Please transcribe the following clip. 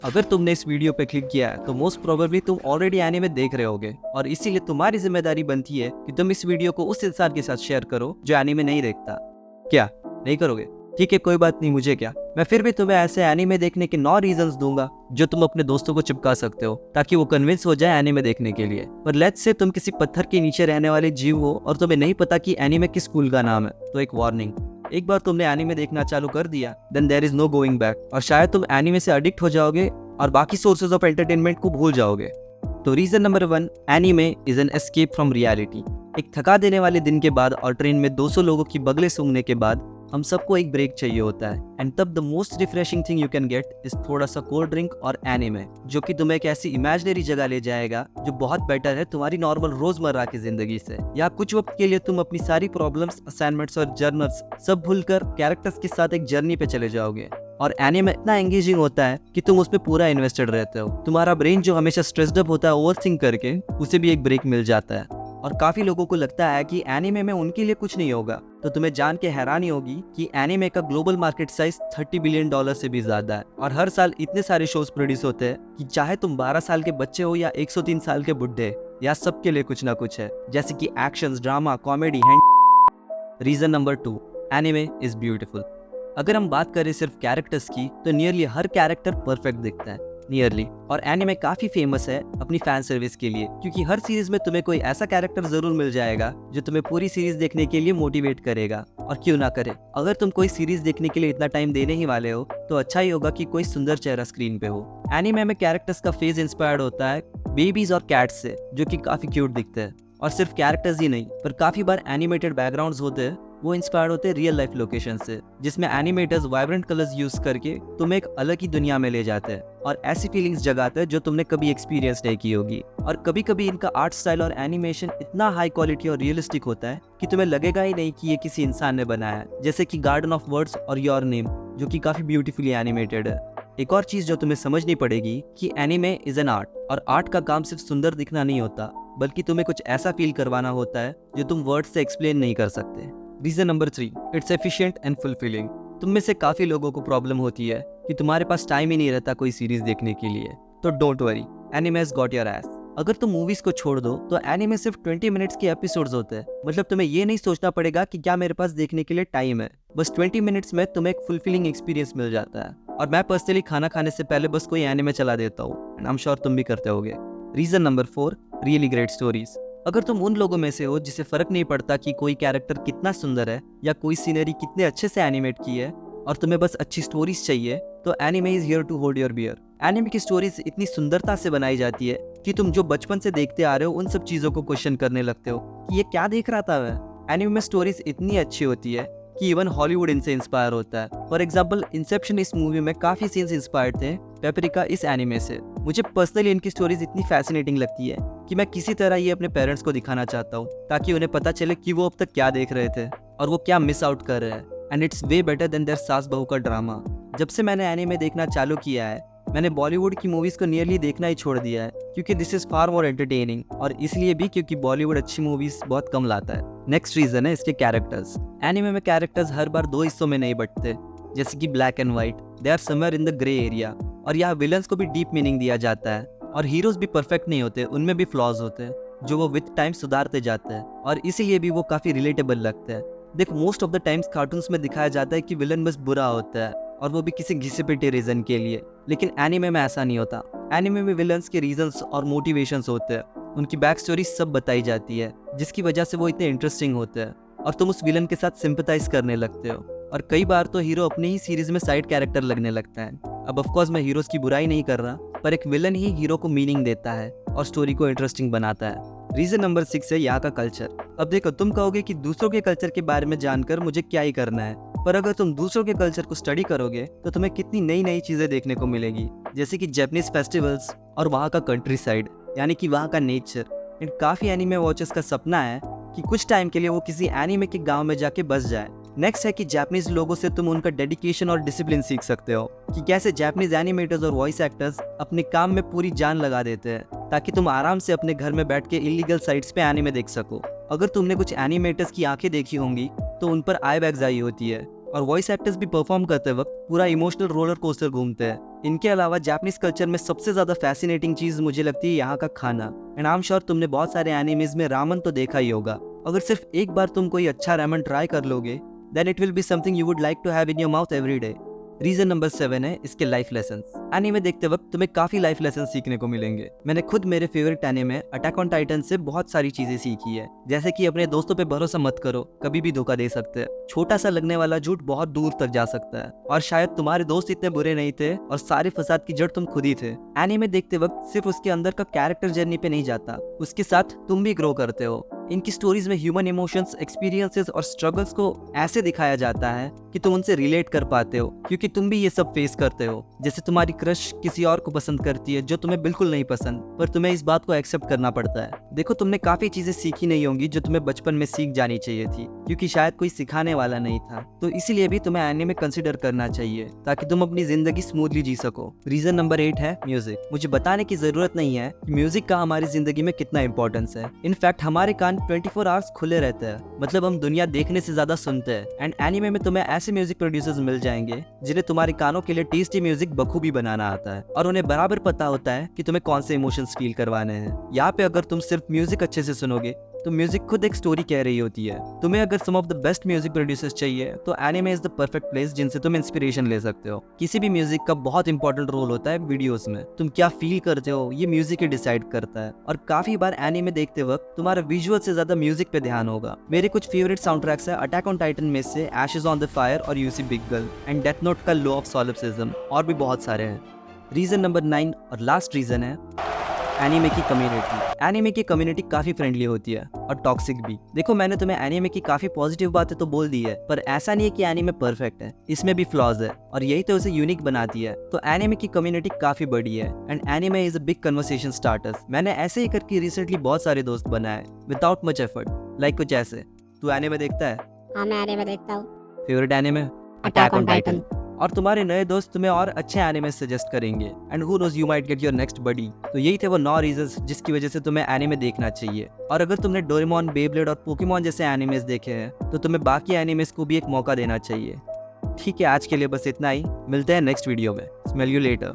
अगर तुमने इस वीडियो पे क्लिक किया है तो मोस्ट प्रोबेबली तुम ऑलरेडी एनीमे देख रहे होगे और इसीलिए तुम्हारी जिम्मेदारी बनती है कि तुम इस वीडियो को उस इंसान के साथ शेयर करो जो एनीमे नहीं देखता। क्या नहीं करोगे? ठीक है, कोई बात नहीं, मुझे क्या, मैं फिर भी तुम्हें ऐसे एनीमे देखने के 9 रीजंस दूंगा जो तुम अपने दोस्तों को चिपका सकते हो ताकि वो कन्विंस हो जाए एनीमे देखने के लिए। पर लेट्स से तुम किसी पत्थर के नीचे रहने वाले जीव हो और तुम्हें नहीं पता कि एनीमे किस स्कूल का नाम है, तो एक वार्निंग, एक बार तुमने एनीमे देखना चालू कर दिया then there is no going back और शायद तुम एनीमे से एडिक्ट हो जाओगे और बाकी सोर्सेज ऑफ एंटरटेनमेंट को भूल जाओगे। तो reason number 1, anime is an escape from reality. एक थका देने वाले दिन के बाद और ट्रेन में 200 लोगों की बगले सूंघने के बाद हम सबको एक ब्रेक चाहिए होता है एंड तब the most refreshing thing you can get is थोड़ा सा कोल्ड ड्रिंक और एनीमे, जो कि तुम्हें एक ऐसी इमेजिनरी जगह ले जाएगा जो बहुत बेटर है तुम्हारी नॉर्मल रोजमर्रा की जिंदगी से। या कुछ वक्त के लिए तुम अपनी सारी प्रॉब्लम्स, असाइनमेंट्स और जर्नल्स सब भूलकर कैरेक्टर्स के साथ एक जर्नी पे चले जाओगे। और एनीमे इतना एंगेजिंग होता है कि तुम उसमें पूरा इन्वेस्टेड रहते हो। तुम्हारा ब्रेन जो हमेशा स्ट्रेस्ड अप होता है ओवरथिंक करके, उसे भी एक ब्रेक मिल जाता है। और काफी लोगों को लगता है कि एनीमे में उनके लिए कुछ नहीं होगा, तो तुम्हें जान के हैरानी होगी कि एनीमे का ग्लोबल मार्केट साइज $30 बिलियन से भी ज्यादा है और हर साल इतने सारे शोज प्रोड्यूस होते हैं कि चाहे तुम 12 साल के बच्चे हो या 103 साल के बुढ़े, या सबके लिए कुछ ना कुछ है, जैसे कि action, drama, comedy, hand. Reason number 2, anime is beautiful. अगर हम बात करें सिर्फ कैरेक्टर्स की तो नियरली हर कैरेक्टर परफेक्ट दिखता है, नियरली। और एनीमे काफी फेमस है अपनी फैन सर्विस के लिए, क्योंकि हर सीरीज में तुम्हें कोई ऐसा कैरेक्टर जरूर मिल जाएगा जो तुम्हें पूरी सीरीज देखने के लिए मोटिवेट करेगा। और क्यों ना करे, अगर तुम कोई सीरीज देखने के लिए इतना टाइम देने ही वाले हो तो अच्छा ही होगा कि कोई सुंदर चेहरा स्क्रीन पे हो। एनीमे में कैरेक्टर्स का फेस इंस्पायर्ड होता है बेबीज और कैट्स से, जो कि काफी क्यूट दिखते हैं। और सिर्फ कैरेक्टर्स ही नहीं, पर काफी बार एनिमेटेड बैकग्राउंड्स होते हैं, वो इंस्पायर्ड होते हैं रियल लाइफ लोकेशन से, जिसमें एनिमेटर्स वाइब्रेंट कलर्स यूज करके तुम्हें एक अलग ही दुनिया में ले जाते हैं और ऐसी फीलिंग्स जगाते हैं जो तुमने कभी एक्सपीरियंस नहीं की होगी। और कभी कभी इनका आर्ट स्टाइल और एनिमेशन इतना हाई क्वालिटी और रियलिस्टिक होता है कि तुम्हें लगेगा ही नहीं कि ये किसी इंसान ने बनाया है, जैसे कि गार्डन ऑफ वर्ड्स और योर नेम, जो कि काफी ब्यूटीफुली एनिमेटेड है। एक और चीज जो तुम्हें समझनी पड़ेगी कि एनीमे इज एन आर्ट, और आर्ट का काम सिर्फ सुंदर दिखना नहीं होता, बल्कि तुम्हें कुछ ऐसा फील करवाना होता है जो तुम वर्ड से एक्सप्लेन नहीं कर सकते। Reason number 3, it's efficient and fulfilling. तुम में से काफी लोगों को प्रॉब्लम होती है कि तुम्हारे पास टाइम ही नहीं रहता कोई सीरीज देखने के लिए, तो don't worry, anime has got your S. अगर तुम मूवीज को छोड़ दो तो एनीमे सिर्फ 20 मिनट्स के एपिसोड्स होते हैं, मतलब तुम्हें ये नहीं सोचना पड़ेगा कि क्या मेरे पास देखने के लिए टाइम है, बस 20 मिनट्स में तुम्हें एक फुलफिलिंग एक्सपीरियंस मिल जाता है। और मैं पर्सनली खाना खाने से पहले बस कोई एनीमे चला देता हूँ एंड आई एम श्योर तुम भी करते होगे। Reason number 4, really great stories. अगर तुम उन लोगों में से हो जिसे फर्क नहीं पड़ता कि कोई कैरेक्टर कितना सुंदर है या कोई सीनरी कितने अच्छे से एनिमेट की है और तुम्हें बस अच्छी स्टोरीज चाहिए, तो anime is here to hold your beer. Anime की स्टोरीज इतनी सुंदरता से बनाई जाती है कि तुम जो बचपन से देखते आ रहे हो उन सब चीजों को क्वेश्चन करने लगते हो कि ये क्या देख रहा था मैं। एनीमे में स्टोरीज इतनी अच्छी होती है कि इवन हॉलीवुड इनसे इंस्पायर होता है। फॉर एग्जाम्पल, इंसेप्शन इस मूवी में काफी सीन्स इंस्पायर्ड थे पेपरिका इस एनीमे से। मुझे पर्सनली इनकी स्टोरीज इतनी फैसिनेटिंग लगती है कि मैं किसी तरह ये अपने पेरेंट्स को दिखाना चाहता हूँ ताकि उन्हें पता चले कि वो अब तक क्या देख रहे थे और वो क्या मिस आउट कर रहे हैं। And it's way better than their सास बहू का ड्रामा। जब से मैंने एनीमे देखना चालू किया है, मैंने बॉलीवुड की मूवीज को नियरली देखना ही छोड़ दिया है, क्योंकि this is far more entertaining, और इसलिए भी क्योंकि बॉलीवुड अच्छी मूवीज बहुत कम लाता है। नेक्स्ट रीजन है इसके कैरेक्टर्स। एनीमे में कैरेक्टर्स हर बार 2 हिस्सों में नहीं बंटते, जैसे कि black and white, they are somewhere in the grey area. और यहाँ विलन्स को भी डीप मीनिंग दिया जाता है, और हीरोज भी परफेक्ट नहीं होते, उनमें भी फ्लॉज होते हैं जो वो विद टाइम सुधारते जाते हैं, और इसीलिए भी वो काफी रिलेटेबल लगते हैं। देख, most of the times cartoons में दिखाया जाता है कि विलन बस बुरा होता है, और वो भी किसी घिसे पिटे रीजन के लिए, लेकिन एनीमे में ऐसा नहीं होता। एनीमे में विलन्स के रीजंस और मोटिवेशंस होते हैं, उनकी बैक स्टोरी सब बताई जाती है, जिसकी वजह से वो इतने इंटरेस्टिंग होते हैं और तुम उस विलन के साथ सिंपैथाइज करने लगते हो। और कई बार तो हीरो अपने ही सीरीज में साइड कैरेक्टर लगने लगता है। अब ऑफ कोर्स मैं हीरोज की बुराई नहीं कर रहा, पर एक विलन ही हीरो को मीनिंग देता है और स्टोरी को इंटरेस्टिंग बनाता है। रीजन नंबर 6 है यहाँ का कल्चर। अब देखो, तुम कहोगे कि दूसरों के कल्चर के बारे में जानकर मुझे क्या ही करना है, पर अगर तुम दूसरों के कल्चर को स्टडी करोगे तो तुम्हें कितनी नई नई चीजें देखने को मिलेगी, जैसे कि जापानीज फेस्टिवल्स और वहाँ का कंट्री साइड, यानी कि वहाँ का नेचर। इन काफी एनीमे वॉचर्स का सपना है कि कुछ टाइम के लिए वो किसी एनीमे के गांव में जाके बस जाए। नेक्स्ट है कि जापानीज लोगों से तुम उनका डेडिकेशन और डिसिप्लिन सीख सकते हो, कि कैसे जापानीज एनिमेटर्स और वॉइस एक्टर्स अपने काम में पूरी जान लगा देते हैं ताकि तुम आराम से अपने घर में बैठ के इलीगल साइट्स पे एनीमे देख सको। अगर तुमने कुछ एनिमेटर्स की आंखें देखी होंगी तो उन पर आई बैग्स आई होती है, और वॉइस एक्टर्स भी परफॉर्म करते वक्त पूरा इमोशनल रोलर कोस्टर घूमते हैं। इनके अलावा जापानीज कल्चर में सबसे ज्यादा फैसिनेटिंग चीज मुझे लगती है यहाँ का खाना। एंड आई एम श्योर तुमने बहुत सारे एनिमेज में रामन तो देखा ही होगा। अगर सिर्फ एक बार तुम कोई अच्छा रामन ट्राई कर लोगे, then it will be something you would like to have in your mouth every day. Reason number 7 है इसके लाइफ लेसन्स। एनीमे देखते वक्त तुम्हें काफी लाइफ लेसन सीखने को मिलेंगे। मैंने खुद मेरे favourite anime attack on Titan से बहुत सारी चीजें सीखी है, जैसे कि अपने दोस्तों पे भरोसा मत करो, कभी भी धोखा दे सकते हैं। छोटा सा लगने वाला झूठ बहुत दूर तक जा सकता है, और शायद तुम्हारे दोस्त इतने बुरे नहीं थे और सारे फसाद की जड़ तुम खुद ही थे। एनीमे देखते वक्त सिर्फ उसके अंदर का कैरेक्टर जर्नी पे नहीं जाता, उसके साथ तुम भी ग्रो करते हो। इनकी स्टोरीज में ह्यूमन इमोशंस, एक्सपीरियंसेस और स्ट्रगल्स को ऐसे दिखाया जाता है कि तुम उनसे रिलेट कर पाते हो, क्योंकि तुम भी ये सब फेस करते हो। जैसे तुम्हारी क्रश किसी और को पसंद करती है जो तुम्हें बिल्कुल नहीं पसंद, पर तुम्हें इस बात को एक्सेप्ट करना पड़ता है। देखो, तुमने काफी चीजें सीखी नहीं होंगी जो तुम्हें बचपन में सीख जानी चाहिए थी, क्योंकि शायद कोई सिखाने वाला नहीं था। तो इसीलिए भी तुम्हें एनीमे कंसिडर करना चाहिए, ताकि तुम अपनी जिंदगी स्मूथली जी सको। रीजन नंबर 8 है म्यूजिक। मुझे बताने की जरूरत नहीं है कि म्यूजिक का हमारी जिंदगी में कितना इंपॉर्टेंस है। इनफैक्ट हमारे कान 24 आवर्स खुले रहते हैं, मतलब हम दुनिया देखने से ज्यादा सुनते हैं। एंड एनीमे में तुम्हें ऐसे म्यूजिक प्रोड्यूसर्स मिल जाएंगे जिन्हें तुम्हारे कानों के लिए टेस्टी म्यूजिक बखूबी बनाना आता है, और उन्हें बराबर पता होता है कि तुम्हें कौन से इमोशंस फील करवाने हैं। यहाँ पे अगर तुम सिर्फ म्यूजिक अच्छे से सुनोगे तो म्यूजिक खुद एक स्टोरी कह रही होती है। तुम्हें अगर some of the best music producers चाहिए तो anime is the perfect place जिनसे तुम इंस्पिरेशन ले सकते हो। किसी भी म्यूजिक का बहुत इंपॉर्टेंट रोल होता है वीडियोस में। तुम क्या फील करते हो ये म्यूजिक ही डिसाइड करता है, और काफी बार एनीमे देखते वक्त तुम्हारा विजुअल से ज्यादा म्यूजिक पे ध्यान होगा। मेरे कुछ फेवरेट साउंड ट्रैक्स है अटैक ऑन टाइटन में से एशेस ऑन द फायर और UC big girl and death note का लो ऑफ सॉलिपिसिज्म, और भी बहुत सारे हैं। रीजन नंबर 9 और लास्ट रीजन है एनीमे की कम्युनिटी। एनीमे की कम्युनिटी काफी फ्रेंडली होती है और टॉक्सिक भी। देखो, मैंने तुम्हें एनीमे की काफी पॉजिटिव बातें तो बोल दी है, पर ऐसा नहीं है कि एनीमे परफेक्ट है, इसमें भी फ्लॉज है, और यही तो उसे यूनिक बनाती है। तो एनीमे की कम्युनिटी काफी बड़ी है, and anime is a big conversation starter. मैंने ऐसे ही करके रिसेंटली बहुत सारे दोस्त बनाए विदाउट मच एफर्ट। लाइक कुछ ऐसे। तू एनीमे देखता है? हाँ, मैं एनीमे देखता हूँ। Favourite anime? Attack on Titan. और तुम्हारे नए दोस्त तुम्हें और अच्छे एनिमे सजेस्ट करेंगे, and who knows, you might get your next buddy. तो यही थे वो 9 रीजंस जिसकी वजह से तुम्हें एनिमे देखना चाहिए। और अगर तुमने डोरेमोन, बेब्लेड और पोकेमोन जैसे एनिमेस देखे हैं तो तुम्हें बाकी एनिमेस को भी एक मौका देना चाहिए। ठीक है, आज के लिए बस इतना ही। मिलते हैं नेक्स्ट वीडियो में। Smell you later.